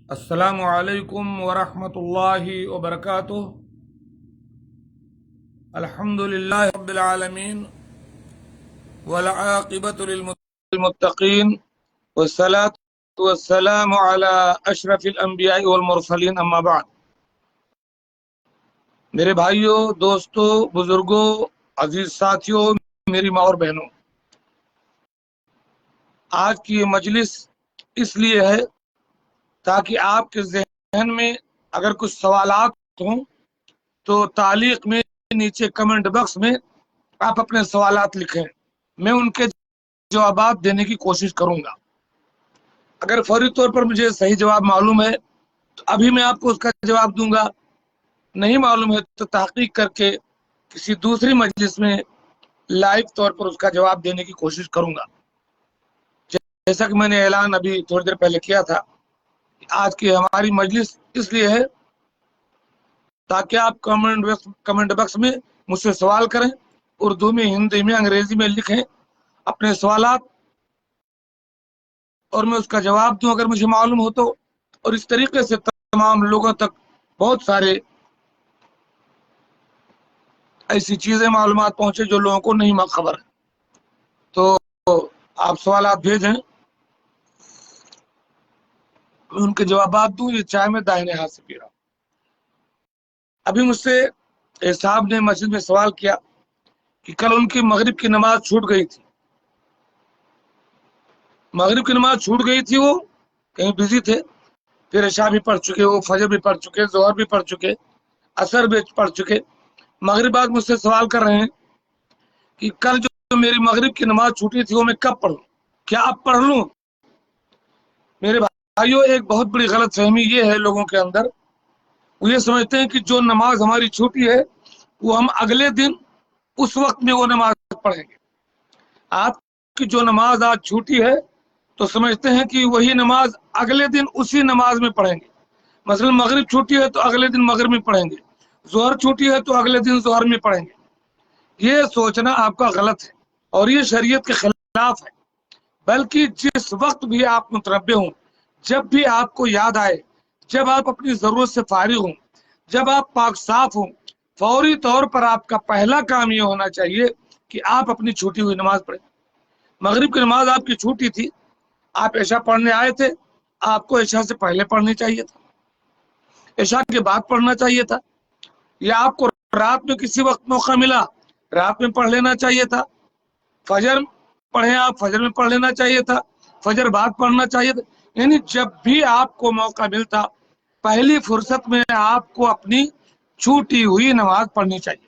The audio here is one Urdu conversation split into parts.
السلام علیکم ورحمۃ اللہ وبرکاتہ۔ الحمد للہ رب العالمین والعاقبۃ للمتقین والصلاة والسلام علی اشرف الانبیاء والمرسلین، اما بعد۔ میرے بھائیوں، دوستوں، بزرگوں، عزیز ساتھیوں، میری ماں اور بہنوں، آج کی یہ مجلس اس لیے ہے تاکہ آپ کے ذہن میں اگر کچھ سوالات ہوں تو تعلیق میں نیچے کمنٹ باکس میں آپ اپنے سوالات لکھیں، میں ان کے جوابات دینے کی کوشش کروں گا۔ اگر فوری طور پر مجھے صحیح جواب معلوم ہے تو ابھی میں آپ کو اس کا جواب دوں گا، نہیں معلوم ہے تو تحقیق کر کے کسی دوسری مجلس میں لائیو طور پر اس کا جواب دینے کی کوشش کروں گا۔ جیسا کہ میں نے اعلان ابھی تھوڑی دیر پہلے کیا تھا، آج کی ہماری مجلس اس لیے ہے تاکہ آپ کمنٹ باکس میں مجھ سے سوال کریں، اردو میں، ہندی میں، انگریزی میں لکھیں اپنے سوالات، اور میں اس کا جواب دوں اگر مجھے معلوم ہو تو، اور اس طریقے سے تمام لوگوں تک بہت سارے ایسی چیزیں معلومات پہنچے جو لوگوں کو نہیں خبر ہے۔ تو آپ سوالات بھیجیں، میں ان کے جوابات دوں۔ یہ چائے میں داہنے ہاتھ سے پی رہا ہوں۔ ابھی مجھ سے ایک صاحب نے مسجد میں سوال کیا کہ کل ان کی مغرب کی نماز چھوٹ گئی تھی، مغرب کی نماز چھوٹ گئی تھی، وہ کہیں بزی تھے، پھر عشاء بھی پڑھ چکے، وہ فجر بھی پڑھ چکے، ظہر بھی پڑھ چکے، عصر بھی پڑھ چکے، مغرب بعد مجھ سے سوال کر رہے ہیں کہ کل جو میری مغرب کی نماز چھوٹی تھی وہ میں کب پڑھوں، کیا اب پڑھ لوں؟ میرے بھائیوں، ایک بہت بڑی غلط فہمی یہ ہے لوگوں کے اندر، وہ یہ سمجھتے ہیں کہ جو نماز ہماری چھوٹی ہے وہ ہم اگلے دن اس وقت میں وہ نماز پڑھیں گے۔ آپ کی جو نماز آج چھوٹی ہے تو سمجھتے ہیں کہ وہی نماز اگلے دن اسی نماز میں پڑھیں گے۔ مثلا مغرب چھوٹی ہے تو اگلے دن مغرب میں پڑھیں گے، ظہر چھوٹی ہے تو اگلے دن ظہر میں پڑھیں گے۔ یہ سوچنا آپ کا غلط ہے اور یہ شریعت کے خلاف ہے، بلکہ جس وقت بھی آپ متنبہ ہوں، جب بھی آپ کو یاد آئے، جب آپ اپنی ضرورت سے فارغ ہوں، جب آپ پاک صاف ہوں، فوری طور پر آپ کا پہلا کام یہ ہونا چاہیے کہ آپ اپنی چھوٹی ہوئی نماز پڑھیں۔ مغرب کی نماز آپ کی چھوٹی تھی، آپ عشاء پڑھنے آئے تھے، آپ کو عشاء سے پہلے پڑھنی چاہیے تھا، عشاء کے بعد پڑھنا چاہیے تھا، یا آپ کو رات میں کسی وقت موقع ملا رات میں پڑھ لینا چاہیے تھا، فجر پڑھیں آپ، فجر میں پڑھ لینا چاہیے تھا، فجر بعد پڑھنا چاہیے تھا، یعنی جب بھی آپ کو موقع ملتا پہلی فرصت میں آپ کو اپنی چھوٹی ہوئی نماز پڑھنی چاہیے۔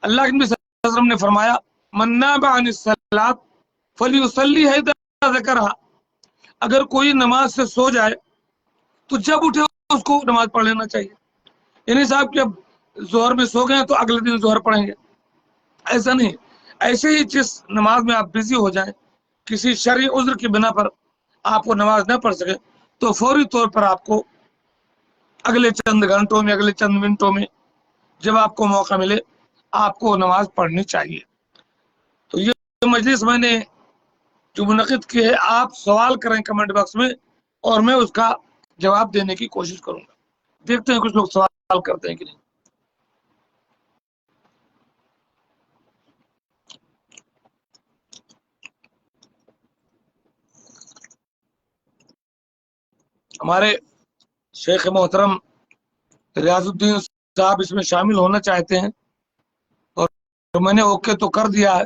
اللہ کے نبی صلی اللہ علیہ وسلم نے فرمایا، من نام عن الصلاۃ فلیصلیھا اذا ذکرھا، اگر کوئی نماز سے سو جائے تو جب اٹھے اس کو نماز پڑھ لینا چاہیے۔ یعنی صاحب کہ اب ظہر میں سو گئے تو اگلے دن ظہر پڑھیں گے، ایسا نہیں۔ ایسے ہی جس نماز میں آپ بزی ہو جائیں، کسی شرعی عذر کی بنا پر آپ وہ نماز نہ پڑھ سکے تو فوری طور پر آپ کو اگلے چند گھنٹوں میں، اگلے چند منٹوں میں جب آپ کو موقع ملے آپ کو نماز پڑھنی چاہیے۔ تو یہ مجلس میں نے جو منعقد کی ہے، آپ سوال کریں کمنٹ باکس میں اور میں اس کا جواب دینے کی کوشش کروں گا۔ دیکھتے ہیں کچھ لوگ سوال کرتے ہیں کہ نہیں۔ ہمارے شیخ محترم ریاض الدین صاحب اس میں شامل ہونا چاہتے ہیں اور میں نے اوکے تو کر دیا ہے،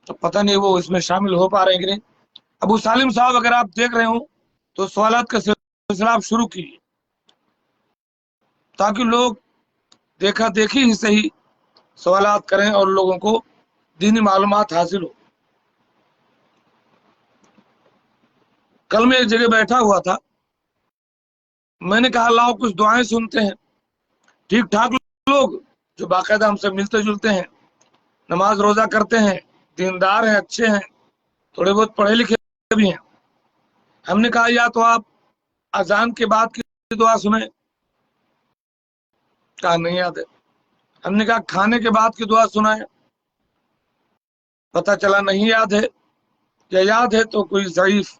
تو پتہ نہیں وہ اس میں شامل ہو پا رہے ہیں کہ نہیں۔ ابو سالم صاحب اگر آپ دیکھ رہے ہوں تو سوالات کا سلسلہ آپ شروع کیجیے تاکہ لوگ دیکھا دیکھی ہی صحیح سوالات کریں اور لوگوں کو دینی معلومات حاصل ہو۔ کل میں ایک جگہ بیٹھا ہوا تھا، میں نے کہا لاؤ کچھ دعائیں سنتے ہیں۔ ٹھیک ٹھاک لوگ جو باقاعدہ ہم سے ملتے جلتے ہیں، نماز روزہ کرتے ہیں، دیندار ہیں، اچھے ہیں، تھوڑے بہت پڑھے لکھے بھی ہیں۔ ہم نے کہا یا تو آپ اذان کے بعد کی دعا سنیں، کہا نہیں یاد ہے۔ ہم نے کہا کھانے کے بعد کی دعا سنائیں، پتہ چلا نہیں یاد ہے، یا یاد ہے تو کوئی ضعیف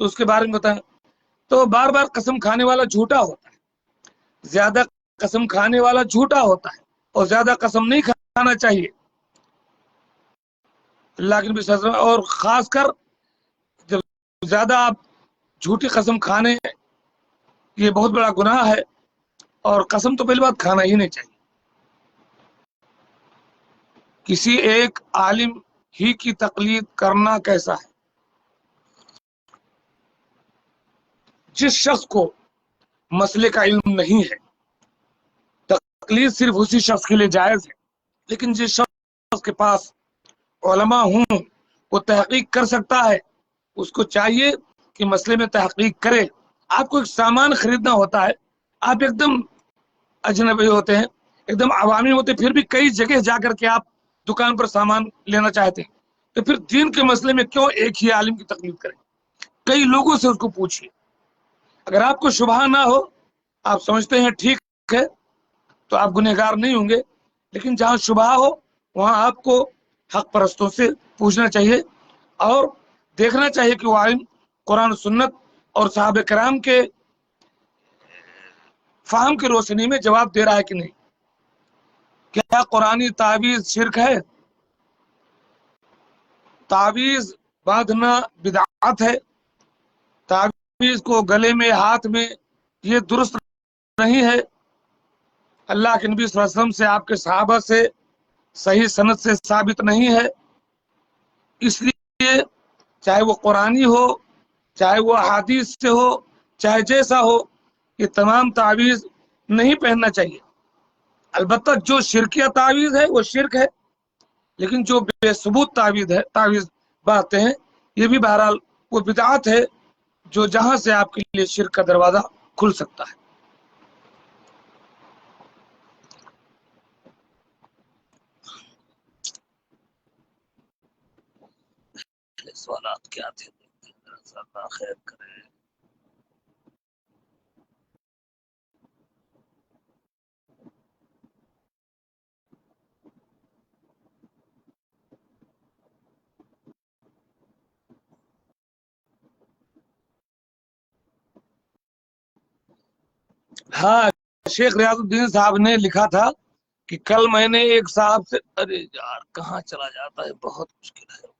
تو اس کے بارے میں بتائیں. تو بار بار قسم کھانے والا جھوٹا ہوتا ہے, زیادہ قسم کھانے والا جھوٹا ہوتا ہے, اور زیادہ قسم نہیں کھانا چاہیے. اللہ کے نبی صلی اللہ علیہ وسلم, اور خاص کر جب زیادہ آپ جھوٹی قسم کھانے, یہ بہت بڑا گناہ ہے, اور قسم تو پہلی بات کھانا ہی نہیں چاہیے. کسی ایک عالم ہی کی تقلید کرنا کیسا ہے؟ جس شخص کو مسئلے کا علم نہیں ہے, تقلید صرف اسی شخص کے لیے جائز ہے. لیکن جس شخص کے پاس علماء ہوں, وہ تحقیق کر سکتا ہے, اس کو چاہیے کہ مسئلے میں تحقیق کرے. آپ کو ایک سامان خریدنا ہوتا ہے, آپ ایک دم اجنبی ہوتے ہیں, ایک دم عوامی ہوتے ہیں, پھر بھی کئی جگہ جا کر کے آپ دکان پر سامان لینا چاہتے ہیں, تو پھر دین کے مسئلے میں کیوں ایک ہی عالم کی تقلید کریں؟ کئی لوگوں سے اس کو پوچھیے. اگر آپ کو شبہ نہ ہو, آپ سمجھتے ہیں ٹھیک ہے, تو آپ گنہگار نہیں ہوں گے. لیکن جہاں شبہ ہو, وہاں آپ کو حق پرستوں سے پوچھنا چاہیے, اور دیکھنا چاہیے کہ وہ عالم قرآن و سنت اور صحابہ کرام کے فہم کی روشنی میں جواب دے رہا ہے کہ نہیں. کیا قرآنی تعویذ شرک ہے؟ تعویذ باندھنا بدعت ہے. تعویذ کو گلے میں, ہاتھ میں, یہ درست نہیں ہے. اللہ کے نبی صلی اللہ علیہ وسلم سے, آپ کے صحابہ سے صحیح سند سے ثابت نہیں ہے. اس لیے چاہے وہ قرآنی ہو, چاہے وہ احادیث سے ہو, چاہے جیسا ہو, یہ تمام تعویذ نہیں پہننا چاہیے. البتہ جو شرکیہ تعویذ ہے وہ شرک ہے, لیکن جو بے ثبوت تعویذ باندھتے ہیں, یہ بھی بہرحال وہ بدعت ہے, جو جہاں سے آپ کے لیے شرک کا دروازہ کھل سکتا ہے. سوالات کیا تھے؟ اللہ خیر کرے. ہاں, شیخ ریاض الدین صاحب نے لکھا تھا کہ کل میں نے ایک صاحب سے, ارے یار کہاں چلا جاتا ہے, بہت مشکل ہے.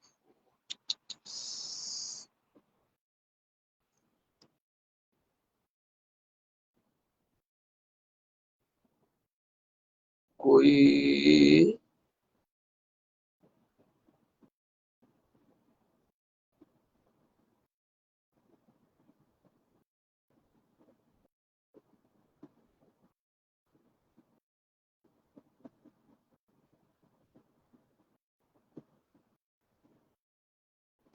کوئی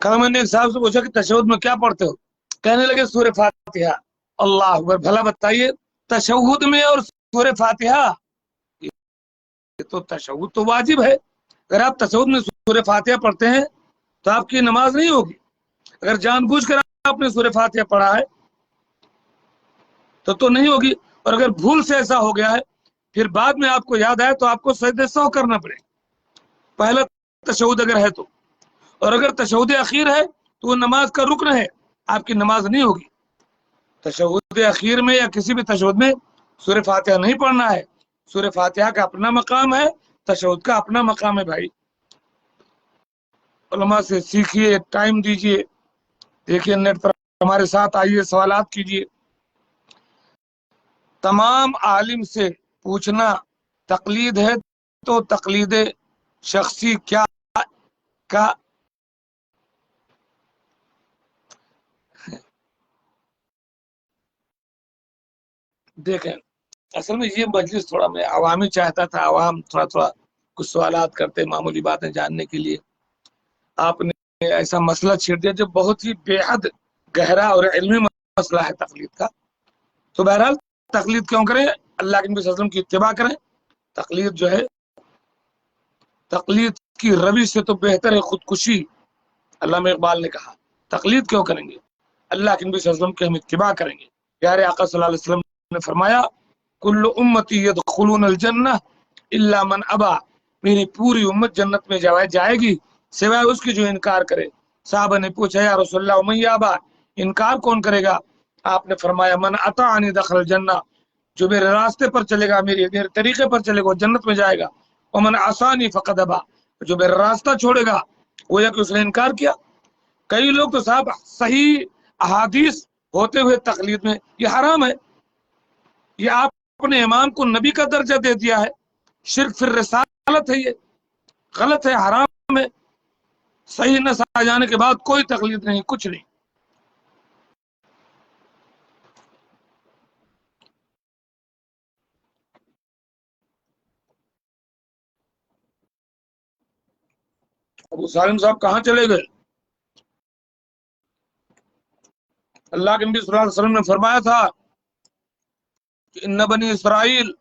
کل میں نے ایک صاحب سے پوچھا کہ تشہد میں کیا پڑھتے ہو؟ کہنے لگے سورہ فاتحہ. اللہ اکبر. بھلا بتائیے, تشہد میں اور سورہ فاتحہ, یہ تو تشہد تو واجب ہے. اگر آپ تشہد میں سورہ فاتحہ پڑھتے ہیں تو آپ کی نماز نہیں ہوگی. اگر جان بوجھ کر آپ نے سورہ فاتحہ پڑھا ہے تو نہیں ہوگی. اور اگر بھول سے ایسا ہو گیا ہے, پھر بعد میں آپ کو یاد آئے, تو آپ کو سجدہ سہو کرنا پڑے, پہلا تشہد اگر ہے تو. اور اگر تشہد اخیر ہے تو وہ نماز کا رکن ہے, آپ کی نماز نہیں ہوگی. تشہد اخیر میں یا کسی بھی تشہد میں سورہ فاتحہ نہیں پڑھنا ہے. سورہ فاتحہ کا اپنا مقام ہے, تشہد کا اپنا مقام ہے. بھائی علماء سے سیکھیے, ٹائم دیجیے, دیکھیے نیٹ پر ہمارے ساتھ آئیے, سوالات کیجیے. تمام عالم سے پوچھنا تقلید ہے, تو تقلید شخصی کیا کا دیکھیں, اصل میں یہ مجلس تھوڑا میں عوامی چاہتا تھا, عوام تھوڑا کچھ سوالات کرتے, معمولی باتیں جاننے کے لیے. آپ نے ایسا مسئلہ چھیڑ دیا جو بہت ہی بے حد گہرا اور علمی مسئلہ ہے تقلید کا. تو بہرحال تقلید کیوں کریں؟ اللہ کے نبی صلی اللہ علیہ وسلم کی اتباع کریں. تقلید جو ہے, تقلید کی روش سے تو بہتر ہے خودکشی. علامہ اقبال نے کہا تقلید کیوں کریں گے, اللہ کے نبی صلی اللہ علیہ وسلم کی ہم اتباع کریں گے. پیارے آقا صلی اللہ علیہ وسلم نے فرمایا, کل امتی یدخلون الجنہ الا من ابا, میری پوری امت جنت میں جائے گی سوائے اس کی جو انکار کرے. صحابہ نے پوچھا, یا رسول اللہ من یابا, انکار کون کرے گا؟ آپ نے فرمایا من اطاعنی دخل الجنہ، جو میرے راستے پر چلے گا، میرے طریقے پر چلے گا وہ جنت میں جائے گا، ومن عصانی فقد ابا، جو میرا راستہ چھوڑے گا گویا کہ اس نے انکار کیا۔ کئی لوگ تو صاحب صحیح احادیث ہوتے ہوئے تقلید میں، یہ حرام ہے، یہ آپ اپنے امام کو نبی کا درجہ دے دیا ہے، شرک فی الرسالت ہے، یہ غلط ہے، حرام ہے۔ صحیح نہ آ جانے کے بعد کوئی تقلید نہیں، کچھ نہیں۔ ابو سالم صاحب کہاں چلے گئے؟ اللہ کے نبی صلی اللہ علیہ وسلم نے فرمایا تھا کہ ان بنی اسرائیل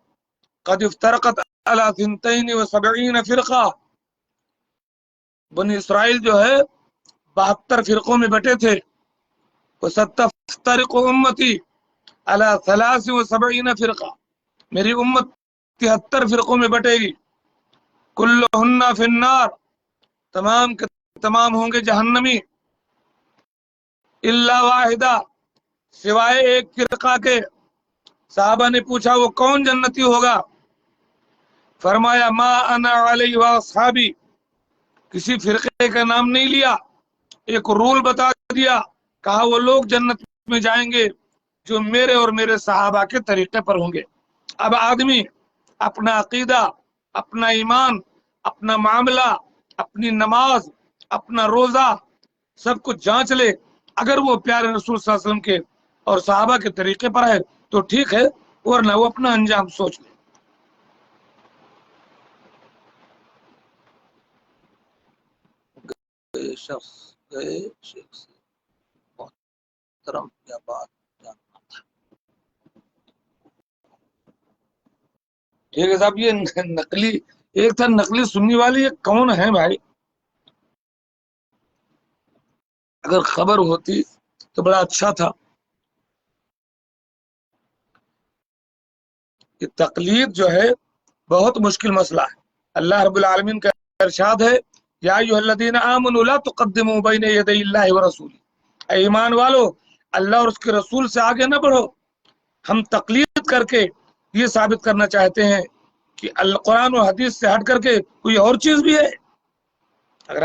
قد افترقت علی 72 فرقہ، بنی اسرائیل جو ہے 72 فرقوں میں بٹے تھے، وستفترق امتی علی 73 فرقہ، میری امت 73 فرقوں میں بٹے گی، کلہن فی النار، تمام کے تمام ہوں گے جہنمی، الا واحدہ، سوائے ایک فرقہ کے۔ صحابہ نے پوچھا وہ کون جنتی ہوگا؟ فرمایا ما انا علیہ واصحابی، کسی فرقے کا نام نہیں لیا، ایک رول بتا دیا، کہا وہ لوگ جنت میں جائیں گے جو میرے اور میرے صحابہ کے طریقے پر ہوں گے۔ اب آدمی اپنا عقیدہ، اپنا ایمان، اپنا معاملہ، اپنی نماز، اپنا روزہ سب کچھ جانچ لے، اگر وہ پیارے رسول صلی اللہ علیہ وسلم کے اور صحابہ کے طریقے پر ہے تو ٹھیک ہے، ورنہ وہ اپنا انجام سوچ لے۔ گئے شیخ سے محترم کیا بات جاننا تھا۔ ٹھیک ہے صاحب، یہ نقلی ایک تھا نقلی سننی والی، یہ کون ہے بھائی؟ اگر خبر ہوتی تو بڑا اچھا تھا۔ یہ تقلید جو ہے بہت مشکل مسئلہ ہے۔ اللہ رب العالمین کا ارشاد ہے یا ایھا الذین آمنوا لا تقدموا بین یدی اللہ ورسولہ، اے ایمان والو اللہ اور اس کے رسول سے آگے نہ بڑھو۔ ہم تقلید کر کے یہ ثابت کرنا چاہتے ہیں کہ قرآن و حدیث سے ہٹ کر کے کوئی اور چیز بھی ہے۔ اگر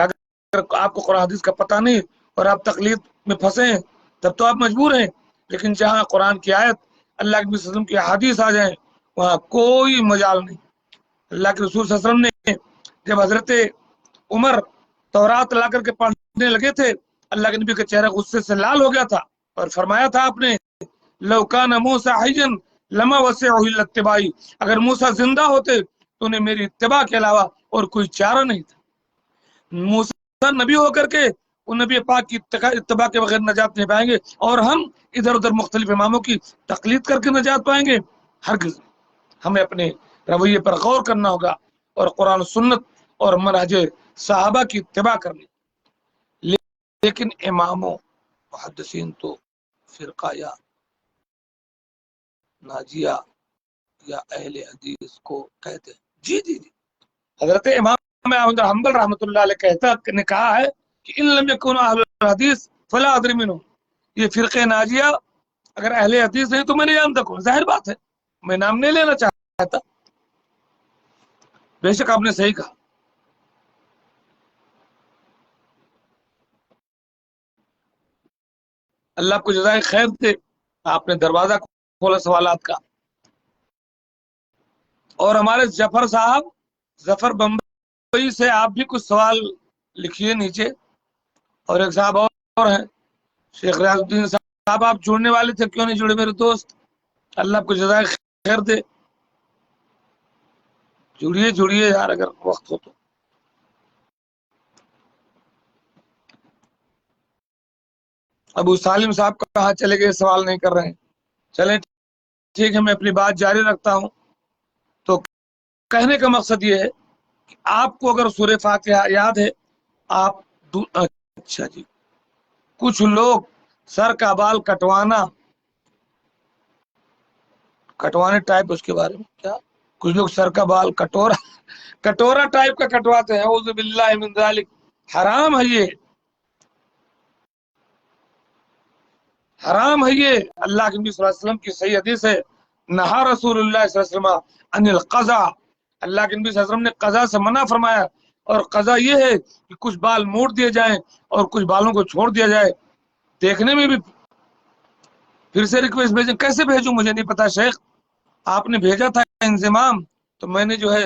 آپ کو قرآن حدیث کا پتہ نہیں اور آپ تقلید میں پھنسے ہیں تب تو آپ مجبور ہیں، لیکن جہاں قرآن کی آیت، اللہ کے نبی صلی اللہ علیہ وسلم کی حدیث آ جائیں وہاں کوئی مجال نہیں۔ اللہ کے رسول صلی اللہ علیہ وسلم نے جب حضرت عمر تورات لا کر کے پڑھنے لگے تھے، اللہ کے نبی کا چہرہ غصے سے لال ہو گیا تھا، اور فرمایا تھا آپ نے لو کان موسیٰ حیا لما وسعہ الا اتباعی، اگر موسیٰ زندہ ہوتے تو انہیں میری اتباع کے علاوہ اور کوئی چارہ نہیں تھا۔ موسیٰ نبی ہو کر کے وہ نبی پاک کی اتباع کے بغیر نجات نہیں پائیں گے، اور ہم ادھر ادھر مختلف اماموں کی تقلید کر کے نجات پائیں گے؟ ہرگز نہیں۔ ہمیں اپنے رویے پر غور کرنا ہوگا اور قرآن و سنت اور منہج صحابہ کی اتباع کرنی۔ لیکن اماموں محدثین تو فرقہ یا ناجیہ یا اہل حدیث کو کہتے ہیں۔ جی جی جی، حضرت امام احمد حنبل رحمۃ اللہ علیہ نے کہا ہے کہ ان لم یکونوا اہل الحدیث فلا ادری منہم، یہ فرقہ ناجیہ اگر اہل حدیث نہیں تو میں نہیں جانتا کون۔ ظاہر بات ہے، میں نام نہیں لینا چاہتا۔ بے شک آپ نے صحیح کہا۔ اللہ کو جزائے خیر دے، آپ نے دروازہ کھولا سوالات کا۔ اور ہمارے ظفر صاحب، ظفر بمبئی سے، آپ بھی کچھ سوال لکھیے نیچے۔ اور ایک صاحب اور ہیں شیخ ریاض الدین صاحب، آپ جڑنے والے تھے، کیوں نہیں جڑے میرے دوست؟ اللہ کو جزائے خیر دے، جڑیے جڑیے یار اگر وقت ہو تو۔ ابو سالم صاحب کہاں چلے گئے؟ سوال نہیں کر رہے ہیں۔ چلیں ٹھیک ہے، میں اپنی بات جاری رکھتا ہوں۔ تو کہنے کا مقصد یہ ہے کہ آپ کو اگر سورہ فاتحہ یاد ہے، آپ اچھا جی، کچھ لوگ سر کا بال کٹوانے ٹائپ، اس کے بارے میں کیا؟ کچھ لوگ سر کا بال کٹورا ٹائپ کا کٹواتے ہیں، اعوذ باللہ من ذالک، حرام ہے یہ۔ حرام ہے یہ. اللہ کے نبی صلی اللہ علیہ وسلم کی صحیح حدیث ہے, نہا رسول اللہ صلی اللہ علیہ وسلم عن القضا, اللہ کے نبی صلی اللہ علیہ وسلم نے قضا سے منع فرمایا. اور قضا یہ ہے کہ کچھ بال موڑ دیے جائیں اور کچھ بالوں کو چھوڑ دیا جائے. دیکھنے میں بھی پھر سے ریکویسٹ بھیجیں, کیسے بھیجوں مجھے نہیں پتا شیخ, آپ نے بھیجا تھا انضمام تو میں نے جو ہے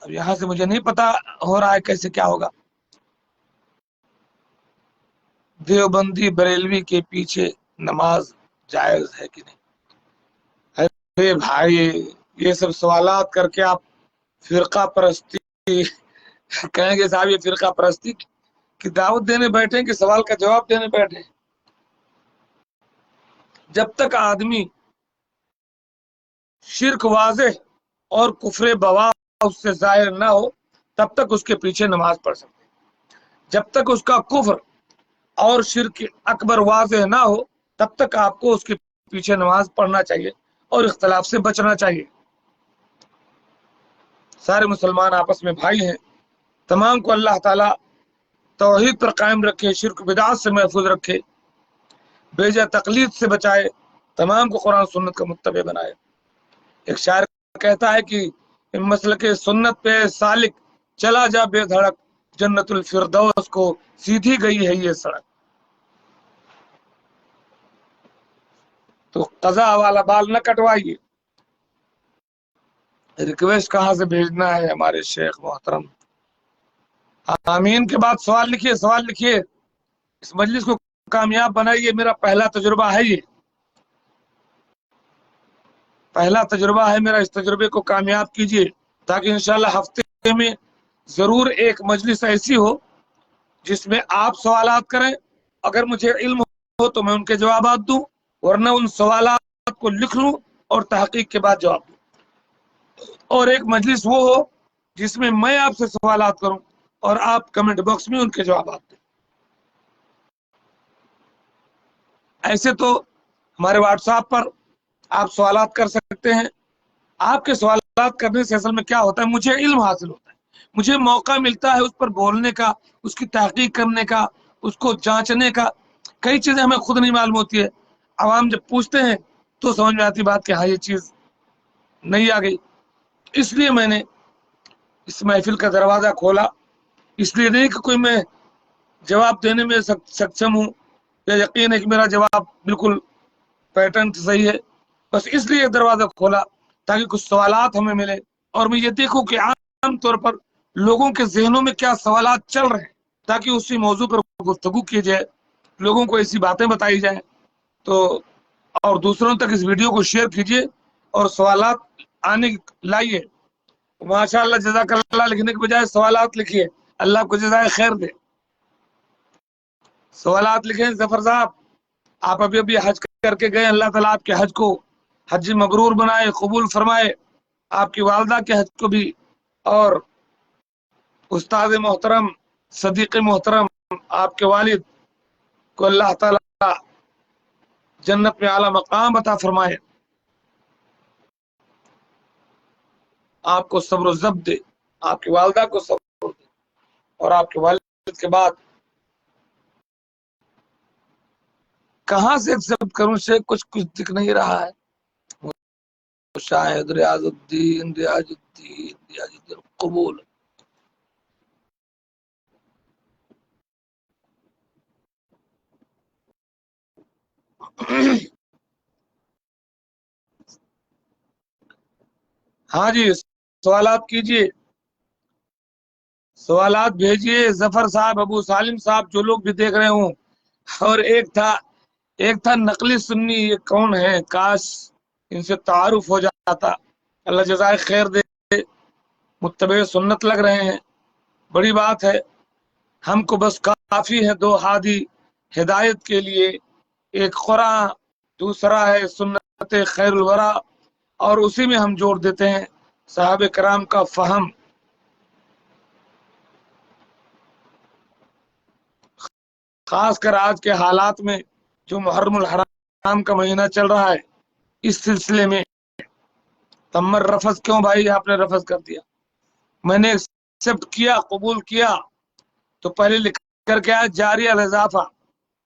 اب یہاں سے مجھے نہیں پتا ہو رہا ہے کیسے کیا ہوگا. دیوبندی بریلوی کے پیچھے نماز جائز ہے کہ نہیں؟ ارے بھائی یہ سب سوالات کر کے آپ فرقہ پرستی کہیں گے صاحب یہ فرقہ پرستی کی دعوت دینے بیٹھے کہ سوال کا جواب دینے بیٹھے. جب تک آدمی شرک واضح اور کفر بواح اس سے ظاہر نہ ہو تب تک اس کے پیچھے نماز پڑھ سکتے. جب تک اس کا کفر اور شرک اکبر واضح نہ ہو تب تک آپ کو اس کے پیچھے نماز پڑھنا چاہیے اور اختلاف سے بچنا چاہیے. سارے مسلمان آپس میں بھائی ہیں, تمام کو اللہ تعالی توحید پر قائم رکھے, شرک بدعات سے محفوظ رکھے, بیجا تقلید سے بچائے, تمام کو قرآن سنت کا متبع بنائے. ایک شاعر کہتا ہے کہ مسلک سنت پہ سالک چلا جا بے دھڑک, جنت الفردوس کو سیدھی گئی ہے یہ سڑک. تو قضا والا بال نہ کٹوائیے. ریکویسٹ کہاں سے بھیجنا ہے ہمارے شیخ محترم؟ آمین کے بعد سوال لکھیے, سوال لکھیے, اس مجلس کو کامیاب بنائیے. میرا پہلا تجربہ ہے, یہ پہلا تجربہ ہے میرا, اس تجربے کو کامیاب کیجیے تاکہ انشاءاللہ ہفتے میں ضرور ایک مجلس ایسی ہو جس میں آپ سوالات کریں. اگر مجھے علم ہو تو میں ان کے جوابات دوں, ورنہ ان سوالات کو لکھ لوں اور تحقیق کے بعد جواب دوں. اور ایک مجلس وہ ہو جس میں آپ سے سوالات کروں اور آپ کمنٹ باکس میں ان کے جوابات دیں. ایسے تو ہمارے واٹس ایپ پر آپ سوالات کر سکتے ہیں. آپ کے سوالات کرنے سے اصل میں کیا ہوتا ہے, مجھے علم حاصل ہوتا ہے, مجھے موقع ملتا ہے اس پر بولنے کا, اس کی تحقیق کرنے کا, اس کو جانچنے کا. کئی چیزیں ہمیں خود نہیں معلوم ہوتی ہے, عوام جب پوچھتے ہیں تو سمجھ میں آتی بات کہ ہاں یہ چیز نہیں آ گئی. اس لیے میں نے اس محفل کا دروازہ کھولا, اس لیے نہیں کہ کوئی میں جواب دینے میں سکچم ہوں یا یقین ہے کہ میرا جواب بالکل پیٹرن صحیح ہے, بس اس لیے دروازہ کھولا تاکہ کچھ سوالات ہمیں ملے اور میں یہ دیکھوں کہ عام طور پر لوگوں کے ذہنوں میں کیا سوالات چل رہے ہیں, تاکہ اسی موضوع پر گفتگو کی جائے, لوگوں کو ایسی باتیں بتائی جائیں. تو اور دوسروں تک اس ویڈیو کو شیئر کیجیے اور سوالات آنے لائیے. ماشاء اللہ جزاک اللہ لکھنے کے بجائے سوالات لکھیے, اللہ کو جزائے خیر دے. سوالات لکھیں. ظفر صاحب آپ ابھی حج کر کے گئے, اللہ تعالیٰ آپ کے حج کو حج مبرور بنائے, قبول فرمائے, آپ کی والدہ کے حج کو بھی, اور استاد محترم صدیق محترم آپ کے والد کو اللہ تعالیٰ جنت میں اعلیٰ مقام عطا فرمائے, آپ کو صبر و ضبط دے, آپ کی والدہ کو صبر دے, اور آپ کے والد کے بعد کہاں سے ایکسپٹ کروں سے کچھ دکھ نہیں رہا ہے. شاہد ریاض الدین قبول. ہاں جی سوالات کیجئے, سوالات بھیجئے. ظفر صاحب, ابو سالم صاحب, جو لوگ بھی دیکھ رہے ہوں. اور ایک تھا نقلی سنی, یہ کون ہے, کاش ان سے تعارف ہو جاتا. اللہ جزائے خیر دے, متبع سنت لگ رہے ہیں, بڑی بات ہے. ہم کو بس کافی ہے دو ہادی ہدایت کے لیے, ایک قرآن, دوسرا ہے سنت خیر الورا, اور اسی میں ہم جوڑ دیتے ہیں صحابہ کرام کا فہم. خاص کر آج کے حالات میں جو محرم الحرام کا مہینہ چل رہا ہے, اس سلسلے میں تمر رفض کیوں بھائی آپ نے رفض کر دیا؟ میں نے ایکسپٹ کیا, قبول کیا, تو پہلے لکھ کر کے آیا جاری الاضافہ,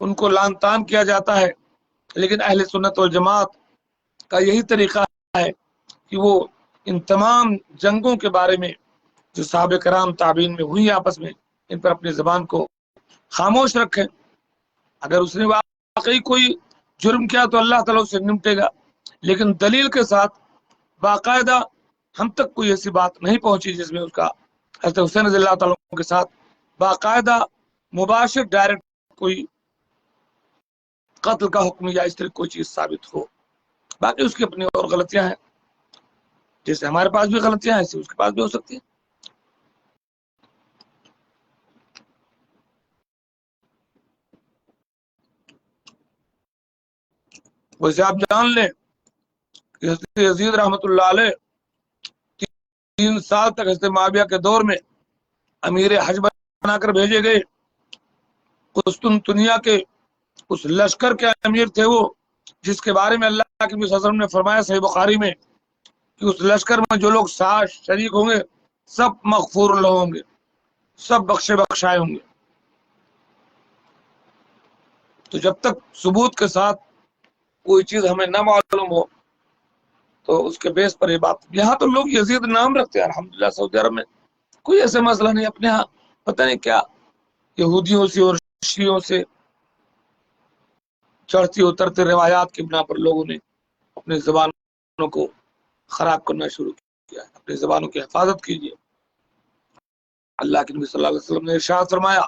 ان کو لان تان کیا جاتا ہے، لیکن اہل سنت و جماعت کا یہی طریقہ ہے کہ وہ ان تمام جنگوں کے بارے میں جو صحابہ کرام تابعین میں ہوئی آپس میں، ان پر اپنی زبان کو خاموش رکھیں۔ اگر اس نے واقعی کوئی جرم کیا تو اللہ تعالیٰ اسے نمٹے گا، لیکن دلیل کے ساتھ باقاعدہ ہم تک کوئی ایسی بات نہیں پہنچی جس میں اس کا حضرت حسین رضی اللہ تعالیٰ کے ساتھ باقاعدہ مباشر ڈائریکٹ کوئی قتل کا حکم یا اس طرح کوئی چیز ثابت ہو۔ باقی اس کی اپنی اور غلطیاں ہیں، جیسے ہمارے پاس بھی غلطیاں ہیں ایسے اس کے پاس بھی ہو سکتی ہیں۔ ویسے آپ جان لیں کہ حضرت یزید رحمۃ اللہ علیہ 3 سال تک حضرت معاویہ کے دور میں امیر حج بنا کر بھیجے گئے۔ قسطنطنیہ کے اس لشکر کے امیر تھے وہ، جس کے بارے میں اللہ کے نبی صلی اللہ علیہ وسلم نے فرمایا صحیح بخاری میں کہ اس لشکر میں جو لوگ شریک ہوں گے سب مغفور اللہ ہوں گے، سب بخشے بخشائے ہوں گے۔ تو جب تک ثبوت کے ساتھ کوئی چیز ہمیں نہ معلوم ہو تو اس کے بیس پر یہ بات، یہاں تو لوگ یزید نام رکھتے ہیں الحمدللہ، سعودی عرب میں کوئی ایسا مسئلہ نہیں، اپنے ہاں پتہ نہیں کیا یہودیوں سے اور شیعوں سے چڑھتی اترتی روایات کی بنا پر لوگوں نے اپنی زبانوں کو خراب کرنا شروع کیا ہے۔ اپنی زبانوں کی حفاظت کیجیے۔ اللہ کے نبی صلی اللہ علیہ وسلم نے ارشاد فرمایا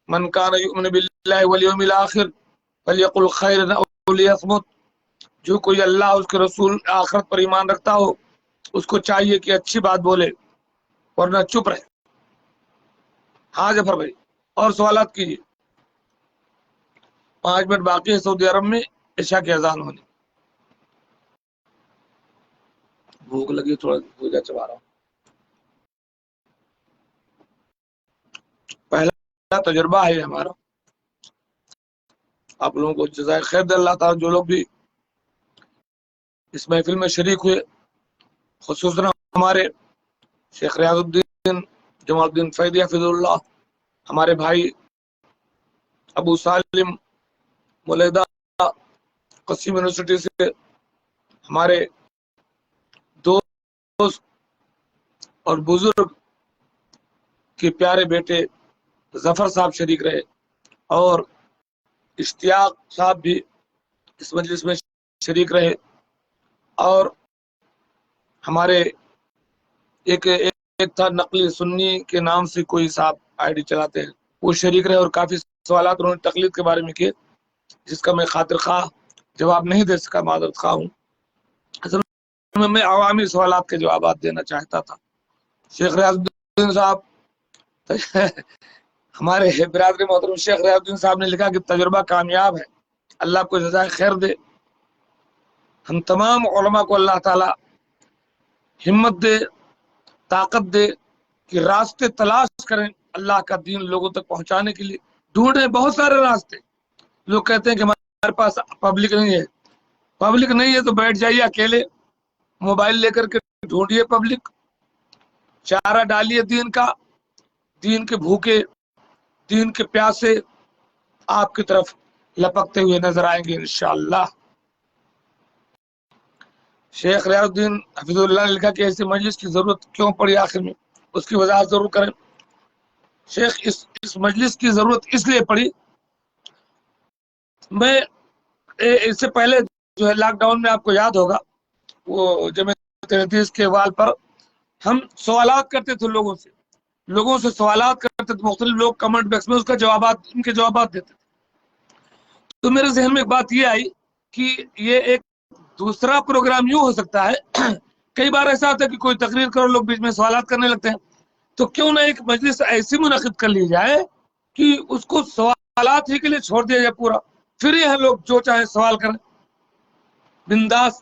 من کان یؤمن باللہ والیوم الآخر فلیقل خیرا او لیصمت، جو کوئی اللہ اس کے رسول آخرت پر ایمان رکھتا ہو اس کو چاہیے کہ اچھی بات بولے ورنہ چپ رہے۔ ہاں جعفر بھائی، اور سوالات کیجیے۔ 5 منٹ باقی ہے سعودی عرب میں عشاء کی اذان ہونے۔ بھوک لگی تھوڑا بھوجا چبا رہا ہوں۔ پہلا تجربہ ہے ہمارا، آپ لوگوں کو جزائے خیر دے اللہ تعالیٰ۔ جو لوگ بھی اس محفل میں شریک ہوئے، خصوصاً ہمارے شیخ ریاض الدین جمال الدین فیضی حفظ اللہ، ہمارے بھائی ابو سالم ملیدہ قسیم یونیورسٹی سے، ہمارے دوست اور بزرگ کے پیارے بیٹے ظفر صاحب شریک رہے، اور اشتیاق صاحب بھی اس مجلس میں شریک رہے، اور ہمارے ایک تھا نقلی سنی کے نام سے کوئی صاحب آئی ڈی چلاتے ہیں، وہ شریک رہے، اور کافی سوالات انہوں نے تقلید کے بارے میں کیے جس کا میں خاطر خواہ جواب نہیں دے سکا، معذرت خواہ ہوں۔ اصل میں عوامی سوالات کے جوابات دینا چاہتا تھا۔ شیخ ریاض الدین صاحب ہمارے برادری محترم شیخ ریاض الدین صاحب نے لکھا کہ تجربہ کامیاب ہے، اللہ کو جزائے خیر دے۔ ہم تمام علماء کو اللہ تعالی ہمت دے، طاقت دے کہ راستے تلاش کریں اللہ کا دین لوگوں تک پہنچانے کے لیے، ڈھونڈیں بہت سارے راستے۔ لوگ کہتے ہیں کہ ہمارے پاس پبلک نہیں ہے، پبلک نہیں ہے تو بیٹھ جائیے اکیلے، موبائل لے کر کے ڈھونڈیے پبلک، چارہ ڈالیے دین کا، دین کے بھوکے، دین کے پیاسے آپ کی طرف لپکتے ہوئے نظر آئیں گے انشاءاللہ۔ شیخ ریاض الدین حفظ اللہ نے لکھا کہ ایسی مجلس کی ضرورت کیوں پڑی، آخر میں اس کی وضاحت ضرور کریں۔ شیخ اس مجلس کی ضرورت اس لیے پڑی، میں اس سے پہلے جو ہے لاک ڈاؤن میں آپ کو یاد ہوگا وہ جمعیت حدیث کے وال پر ہم سوالات کرتے تھے، لوگوں سے سوالات کرتے تھے، مختلف لوگ کمنٹ باکس میں اس کا ان کے جوابات دیتے تھے۔ تو میرے ذہن میں ایک بات یہ آئی کہ یہ ایک دوسرا پروگرام یوں ہو سکتا ہے، کئی بار ایسا ہوتا ہے کہ کوئی تقریر کرو لوگ بیچ میں سوالات کرنے لگتے ہیں، تو کیوں نہ ایک مجلس ایسی منعقد کر لی جائے کہ اس کو سوالات ہی کے لیے چھوڑ دیا جائے پورا، پھر یہ لوگ جو چاہے سوال کریں بنداس،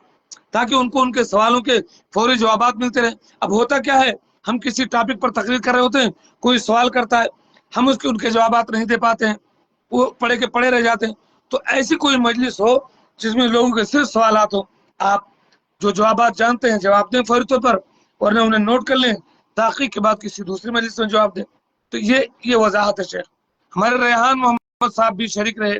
تاکہ ان کو ان کے سوالوں کے فوری جوابات ملتے رہیں۔ اب ہوتا کیا ہے، ہم کسی ٹاپک پر تقریر کر رہے ہوتے ہیں، کوئی سوال کرتا ہے، ہم ان کے جوابات نہیں دے پاتے ہیں، وہ پڑھے کے پڑھے رہ جاتے ہیں۔ تو ایسی کوئی مجلس ہو جس میں لوگوں کے صرف سوالات ہو، آپ جو جوابات جانتے ہیں جواب دیں فوری طور پر، ورنہ انہیں نوٹ کر لیں، تحقیق کے بعد کسی دوسری مجلس میں جواب دیں۔ تو یہ وضاحت ہے شیخ۔ ہمارے ریحان محمد صاحب بھی شریک رہے،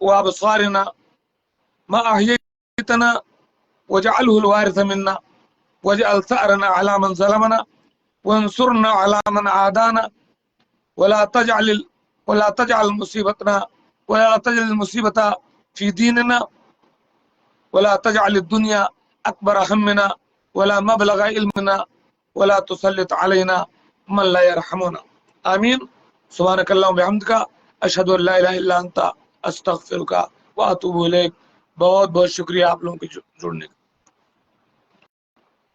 وأبصارنا ما أحييتنا واجعله الوارث منا واجعل ثأرنا على من ظلمنا وانصرنا على من عادانا ولا تجعل مصيبتنا ولا تجعل المصيبة في ديننا ولا تجعل الدنيا أكبر همنا ولا مبلغ علمنا ولا تسلط علينا من لا يرحمنا آمين سبحانك اللهم وبحمدك أشهد أن لا إله إلا أنت أستغفرك وأتوب إليك. بہت بہت شکریہ آپ لوگوں کے جڑنے کا.